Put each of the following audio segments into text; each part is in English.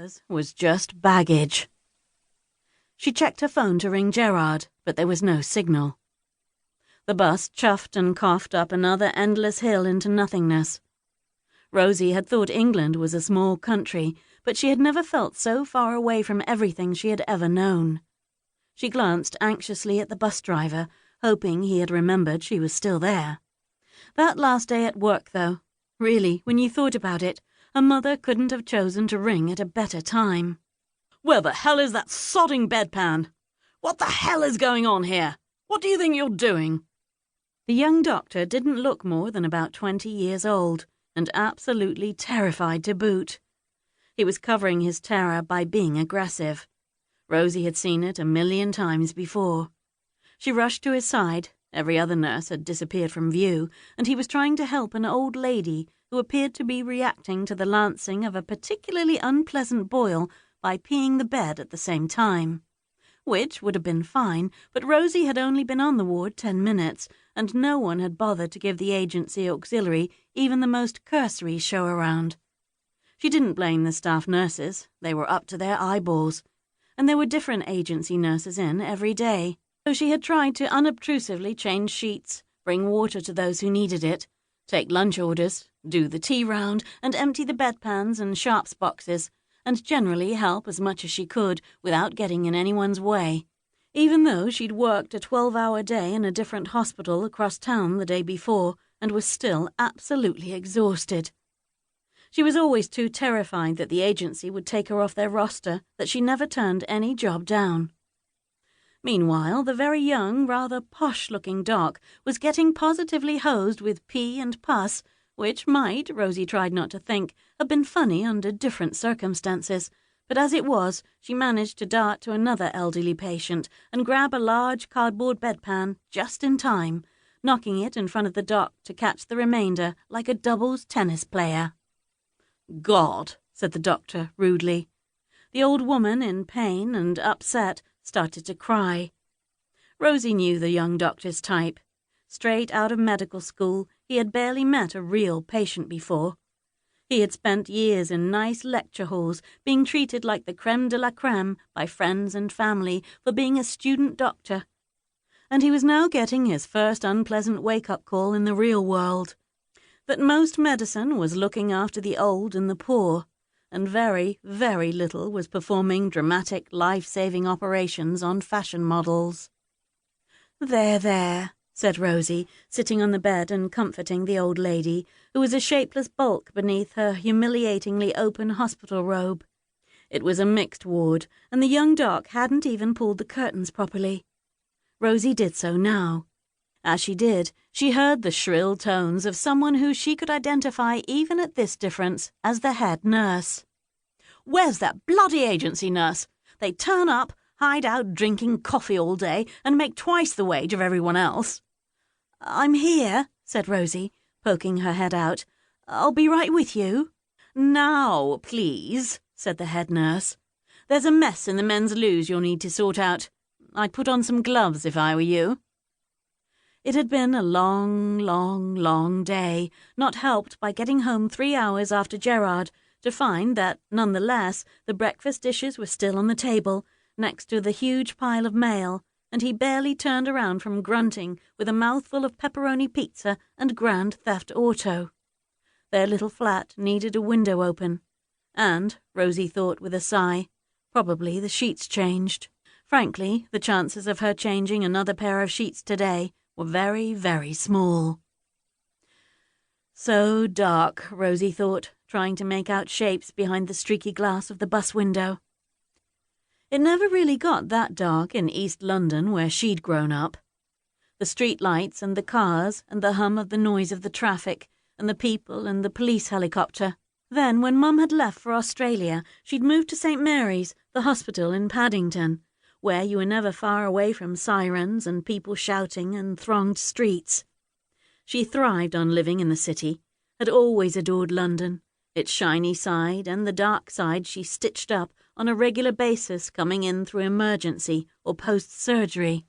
hers was just baggage. She checked her phone to ring Gerard, but there was no signal. The bus chuffed and coughed up another endless hill into nothingness. Rosie had thought England was a small country, but she had never felt so far away from everything she had ever known. She glanced anxiously at the bus driver, hoping he had remembered she was still there. That last day at work, though, really, when you thought about it, her mother couldn't have chosen to ring at a better time. "Where the hell is that sodding bedpan? What the hell is going on here? What do you think you're doing?" The young doctor didn't look more than about 20 years old, and absolutely terrified to boot. He was covering his terror by being aggressive. Rosie had seen it 1,000,000 times before. She rushed to his side. Every other nurse had disappeared from view, and he was trying to help an old lady who appeared to be reacting to the lancing of a particularly unpleasant boil by peeing the bed at the same time. Which would have been fine, but Rosie had only been on the ward 10 minutes, and no one had bothered to give the agency auxiliary even the most cursory show around. She didn't blame the staff nurses. They were up to their eyeballs, and there were different agency nurses in every day. So she had tried to unobtrusively change sheets, bring water to those who needed it, take lunch orders, do the tea round, and empty the bedpans and sharps boxes, and generally help as much as she could without getting in anyone's way, even though she'd worked a 12-hour day in a different hospital across town the day before and was still absolutely exhausted. She was always too terrified that the agency would take her off their roster that she never turned any job down. Meanwhile, the very young, rather posh-looking doc was getting positively hosed with pee and pus, which might, Rosie tried not to think, have been funny under different circumstances, but as it was, she managed to dart to another elderly patient and grab a large cardboard bedpan just in time, knocking it in front of the doc to catch the remainder like a doubles tennis player. "God," said the doctor rudely. The old woman, in pain and upset, started to cry. Rosie knew the young doctor's type. Straight out of medical school, he had barely met a real patient before. He had spent years in nice lecture halls, being treated like the creme de la creme by friends and family for being a student doctor. And he was now getting his first unpleasant wake-up call in the real world. That most medicine was looking after the old and the poor, and very, very little was performing dramatic, life-saving operations on fashion models. There, said Rosie, sitting on the bed and comforting the old lady, who was a shapeless bulk beneath her humiliatingly open hospital robe. It was a mixed ward, and the young doc hadn't even pulled the curtains properly. Rosie did so now. As she did, she heard the shrill tones of someone who she could identify even at this difference as the head nurse. "Where's that bloody agency nurse? They turn up, hide out drinking coffee all day, and make twice the wage of everyone else." "I'm here," said Rosie, poking her head out. "I'll be right with you." "Now, please," said the head nurse. "There's a mess in the men's loos you'll need to sort out. I'd put on some gloves if I were you." It had been a long, long, long day, not helped by getting home 3 hours after Gerard, to find that, nonetheless, the breakfast dishes were still on the table, next to the huge pile of mail, and he barely turned around from grunting with a mouthful of pepperoni pizza and Grand Theft Auto. Their little flat needed a window open, and, Rosie thought with a sigh, probably the sheets changed. Frankly, the chances of her changing another pair of sheets today were very, very small. So dark, Rosie thought, trying to make out shapes behind the streaky glass of the bus window. It never really got that dark in East London where she'd grown up. The street lights and the cars and the hum of the noise of the traffic and the people and the police helicopter. Then, when Mum had left for Australia, she'd moved to St. Mary's, the hospital in Paddington, where you were never far away from sirens and people shouting and thronged streets. She thrived on living in the city, had always adored London, its shiny side and the dark side she stitched up on a regular basis coming in through emergency or post-surgery.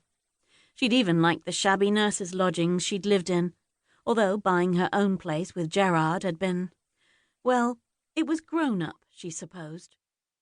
She'd even liked the shabby nurses' lodgings she'd lived in, although buying her own place with Gerard had been, well, it was grown-up, she supposed.